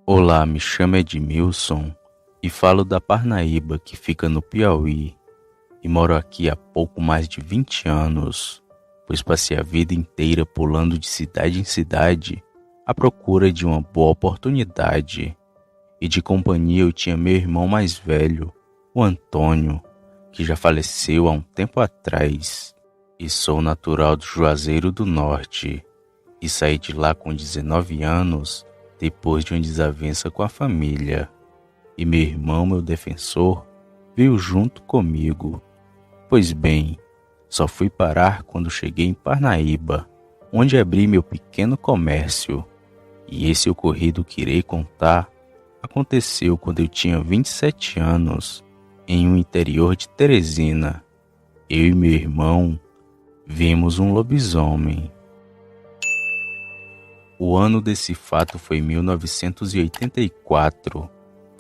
Olá, me chamo Edmilson e falo da Parnaíba, que fica no Piauí, e moro aqui há pouco mais de 20 anos, pois passei a vida inteira pulando de cidade em cidade à procura de uma boa oportunidade. E de companhia eu tinha meu irmão mais velho, o Antônio, que já faleceu há um tempo atrás. E sou natural do Juazeiro do Norte, e saí de lá com 19 anos, depois de uma desavença com a família. E meu irmão, meu defensor, veio junto comigo. Pois bem, só fui parar quando cheguei em Parnaíba, onde abri meu pequeno comércio. E esse ocorrido que irei contar aconteceu quando eu tinha 27 anos, em um interior de Teresina. Eu e meu irmão vimos um lobisomem. O ano desse fato foi 1984,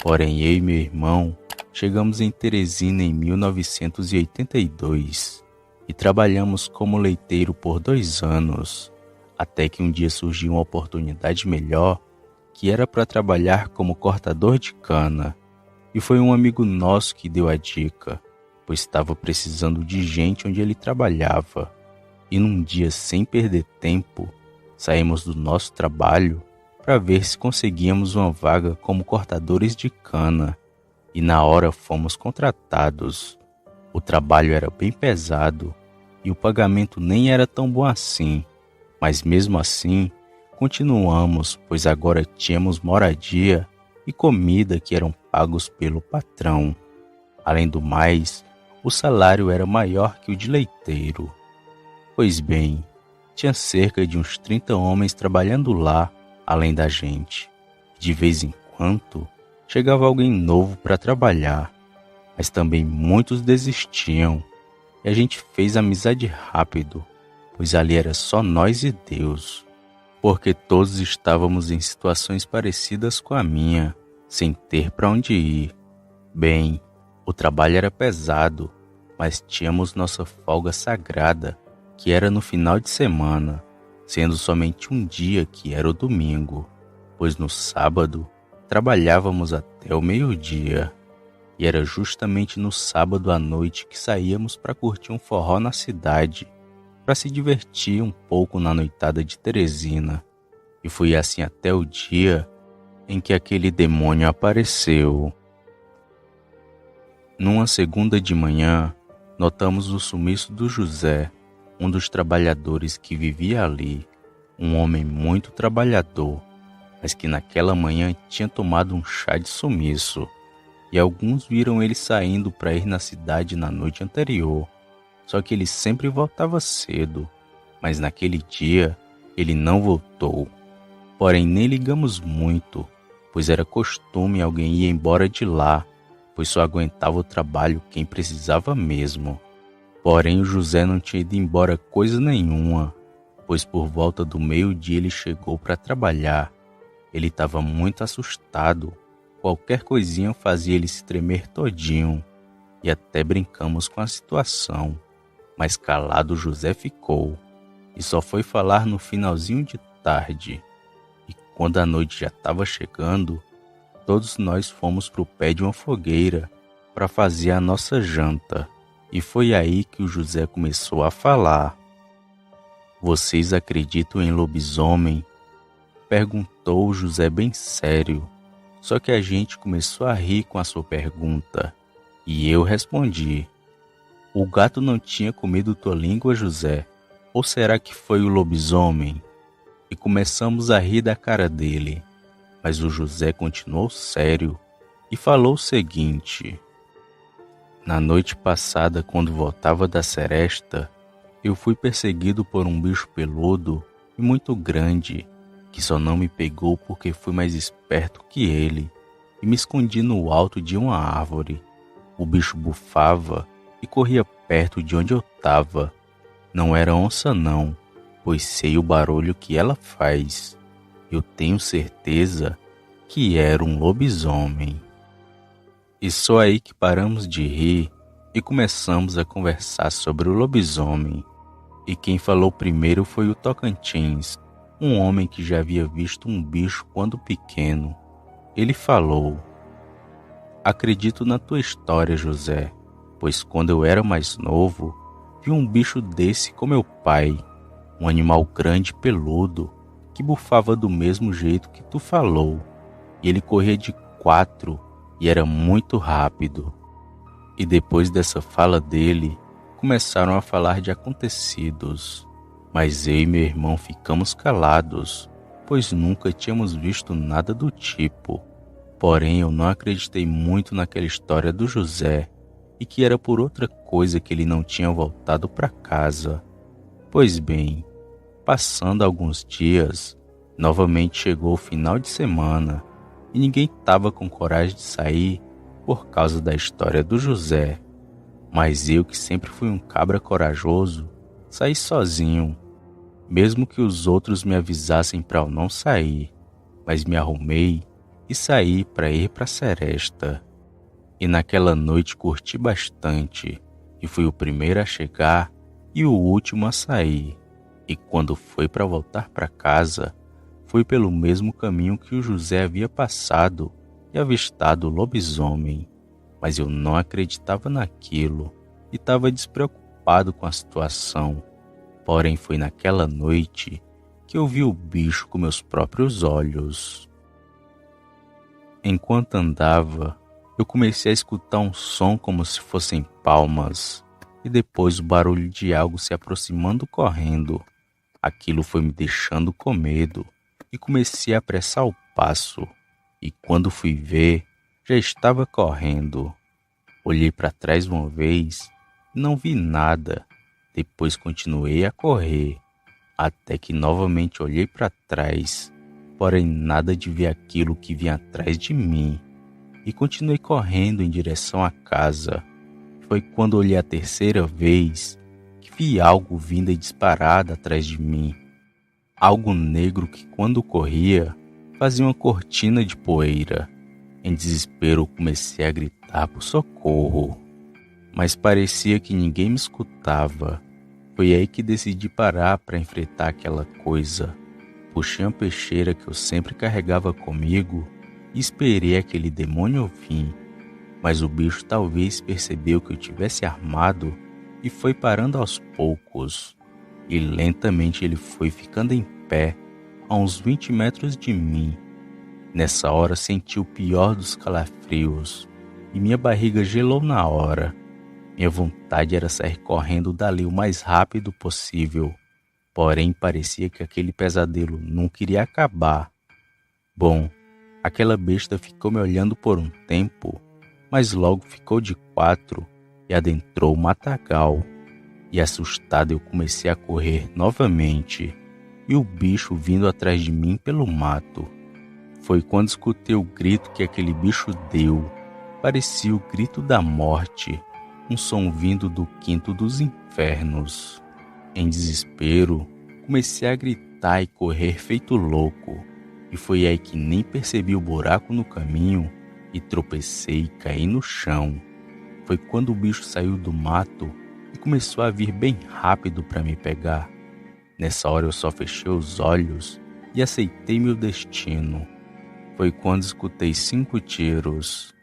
porém eu e meu irmão chegamos em Teresina em 1982 e trabalhamos como leiteiro por 2 anos, até que um dia surgiu uma oportunidade melhor, que era para trabalhar como cortador de cana, e foi um amigo nosso que deu a dica, pois estava precisando de gente onde ele trabalhava. E num dia, sem perder tempo, saímos do nosso trabalho para ver se conseguíamos uma vaga como cortadores de cana, e na hora fomos contratados. O trabalho era bem pesado e o pagamento nem era tão bom assim, mas mesmo assim continuamos, pois agora tínhamos moradia e comida que eram pagos pelo patrão. Além do mais, o salário era maior que o de leiteiro. Pois bem, tinha cerca de uns 30 homens trabalhando lá, além da gente. De vez em quando, chegava alguém novo para trabalhar, mas também muitos desistiam, e a gente fez amizade rápido, pois ali era só nós e Deus, porque todos estávamos em situações parecidas com a minha, sem ter para onde ir. Bem, o trabalho era pesado, mas tínhamos nossa folga sagrada, que era no final de semana, sendo somente um dia que era o domingo, pois no sábado trabalhávamos até o meio-dia, e era justamente no sábado à noite que saíamos para curtir um forró na cidade, para se divertir um pouco na noitada de Teresina. E foi assim até o dia em que aquele demônio apareceu. Numa segunda de manhã, notamos o sumiço do José, um dos trabalhadores que vivia ali, um homem muito trabalhador, mas que naquela manhã tinha tomado um chá de sumiço, e alguns viram ele saindo para ir na cidade na noite anterior, só que ele sempre voltava cedo, mas naquele dia ele não voltou. Porém nem ligamos muito, pois era costume alguém ir embora de lá, pois só aguentava o trabalho quem precisava mesmo. Porém o José não tinha ido embora coisa nenhuma, pois por volta do meio-dia ele chegou para trabalhar. Ele estava muito assustado, qualquer coisinha fazia ele se tremer todinho, e até brincamos com a situação. Mas calado José ficou, e só foi falar no finalzinho de tarde. E quando a noite já estava chegando, todos nós fomos para o pé de uma fogueira para fazer a nossa janta. E foi aí que o José começou a falar. "Vocês acreditam em lobisomem?" Perguntou o José bem sério. Só que a gente começou a rir com a sua pergunta. E eu respondi: "O gato não tinha comido tua língua, José? Ou será que foi o lobisomem?" E começamos a rir da cara dele. Mas o José continuou sério e falou o seguinte: "Na noite passada, quando voltava da seresta, eu fui perseguido por um bicho peludo e muito grande, que só não me pegou porque fui mais esperto que ele, e me escondi no alto de uma árvore. O bicho bufava e corria perto de onde eu estava. Não era onça não, pois sei o barulho que ela faz. Eu tenho certeza que era um lobisomem." E só aí que paramos de rir e começamos a conversar sobre o lobisomem. E quem falou primeiro foi o Tocantins, um homem que já havia visto um bicho quando pequeno. Ele falou: acredito na tua história, José, pois quando eu era mais novo, vi um bicho desse com meu pai, um animal grande e peludo, que bufava do mesmo jeito que tu falou, e ele corria de 4 e era muito rápido. E depois dessa fala dele, começaram a falar de acontecidos, mas eu e meu irmão ficamos calados, pois nunca tínhamos visto nada do tipo. Porém, eu não acreditei muito naquela história do José e que era por outra coisa que ele não tinha voltado para casa. Pois bem, passando alguns dias, novamente chegou o final de semana e ninguém estava com coragem de sair por causa da história do José. Mas eu, que sempre fui um cabra corajoso, saí sozinho, mesmo que os outros me avisassem para eu não sair, mas me arrumei e saí para ir para a Seresta. E naquela noite curti bastante, e fui o primeiro a chegar e o último a sair. E quando foi para voltar para casa, fui pelo mesmo caminho que o José havia passado e avistado o lobisomem. Mas eu não acreditava naquilo e estava despreocupado com a situação. Porém, foi naquela noite que eu vi o bicho com meus próprios olhos. Enquanto andava, eu comecei a escutar um som como se fossem palmas, e depois o barulho de algo se aproximando correndo. Aquilo foi me deixando com medo, e comecei a apressar o passo, e quando fui ver, já estava correndo. Olhei para trás uma vez e não vi nada. Depois continuei a correr, até que novamente olhei para trás, porém nada de ver aquilo que vinha atrás de mim. E continuei correndo em direção à casa. Foi quando olhei a terceira vez que vi algo vindo e disparado atrás de mim. Algo negro que, quando corria, fazia uma cortina de poeira. Em desespero, comecei a gritar por socorro, mas parecia que ninguém me escutava. Foi aí que decidi parar para enfrentar aquela coisa. Puxei uma peixeira que eu sempre carregava comigo e esperei aquele demônio vir. Mas o bicho talvez percebeu que eu tivesse armado e foi parando aos poucos. E lentamente ele foi ficando em pé, a uns 20 metros de mim. Nessa hora senti o pior dos calafrios e minha barriga gelou na hora. Minha vontade era sair correndo dali o mais rápido possível, porém parecia que aquele pesadelo não queria acabar. Bom, aquela besta ficou me olhando por um tempo, mas logo ficou de 4 e adentrou o matagal. E assustado eu comecei a correr novamente, e o bicho vindo atrás de mim pelo mato. Foi quando escutei o grito que aquele bicho deu. Parecia o grito da morte, um som vindo do quinto dos infernos. Em desespero, comecei a gritar e correr feito louco. E foi aí que nem percebi o buraco no caminho e tropecei e caí no chão. Foi quando o bicho saiu do mato e começou a vir bem rápido para me pegar. Nessa hora eu só fechei os olhos e aceitei meu destino. Foi quando escutei 5 tiros.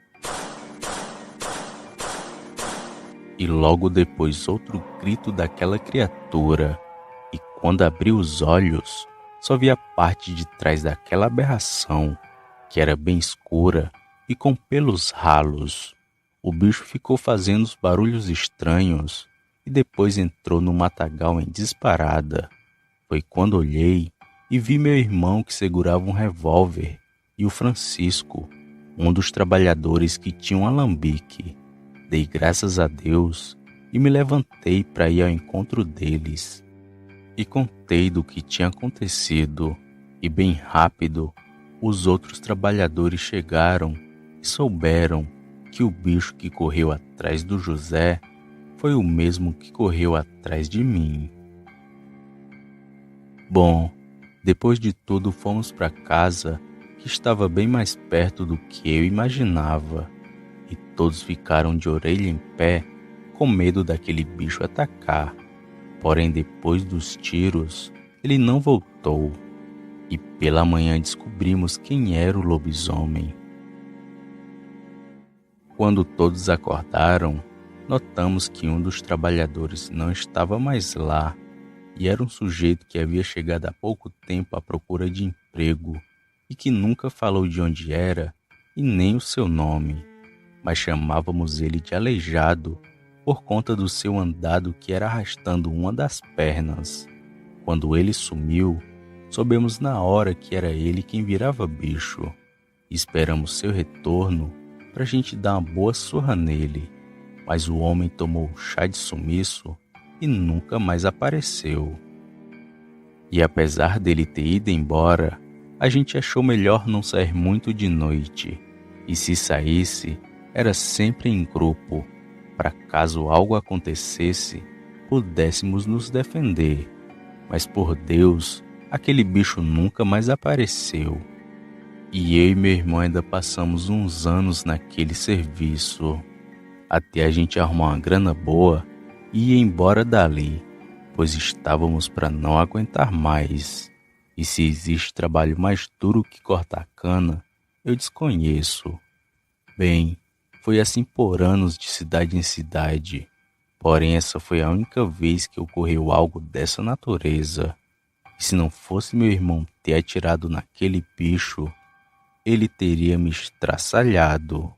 E logo depois outro grito daquela criatura. E quando abri os olhos, só vi a parte de trás daquela aberração, que era bem escura e com pelos ralos. O bicho ficou fazendo os barulhos estranhos e depois entrou no matagal em disparada. Foi quando olhei e vi meu irmão que segurava um revólver e o Francisco, um dos trabalhadores que tinha um alambique. Dei graças a Deus e me levantei para ir ao encontro deles. E contei do que tinha acontecido, e bem rápido os outros trabalhadores chegaram e souberam que o bicho que correu atrás do José foi o mesmo que correu atrás de mim. Bom, depois de tudo fomos para casa, que estava bem mais perto do que eu imaginava, e todos ficaram de orelha em pé, com medo daquele bicho atacar. Porém, depois dos tiros, ele não voltou, e pela manhã descobrimos quem era o lobisomem. Quando todos acordaram, notamos que um dos trabalhadores não estava mais lá e era um sujeito que havia chegado há pouco tempo à procura de emprego e que nunca falou de onde era e nem o seu nome, mas chamávamos ele de aleijado por conta do seu andado que era arrastando uma das pernas. Quando ele sumiu, soubemos na hora que era ele quem virava bicho. Esperamos seu retorno para a gente dar uma boa surra nele, mas o homem tomou o chá de sumiço e nunca mais apareceu. E apesar dele ter ido embora, a gente achou melhor não sair muito de noite, e se saísse, era sempre em grupo, para caso algo acontecesse, pudéssemos nos defender. Mas por Deus, aquele bicho nunca mais apareceu. E eu e meu irmão ainda passamos uns anos naquele serviço, até a gente arrumar uma grana boa e ir embora dali, pois estávamos para não aguentar mais. E se existe trabalho mais duro que cortar cana, eu desconheço. Bem, foi assim por anos de cidade em cidade, porém essa foi a única vez que ocorreu algo dessa natureza. E se não fosse meu irmão ter atirado naquele bicho, ele teria me estraçalhado.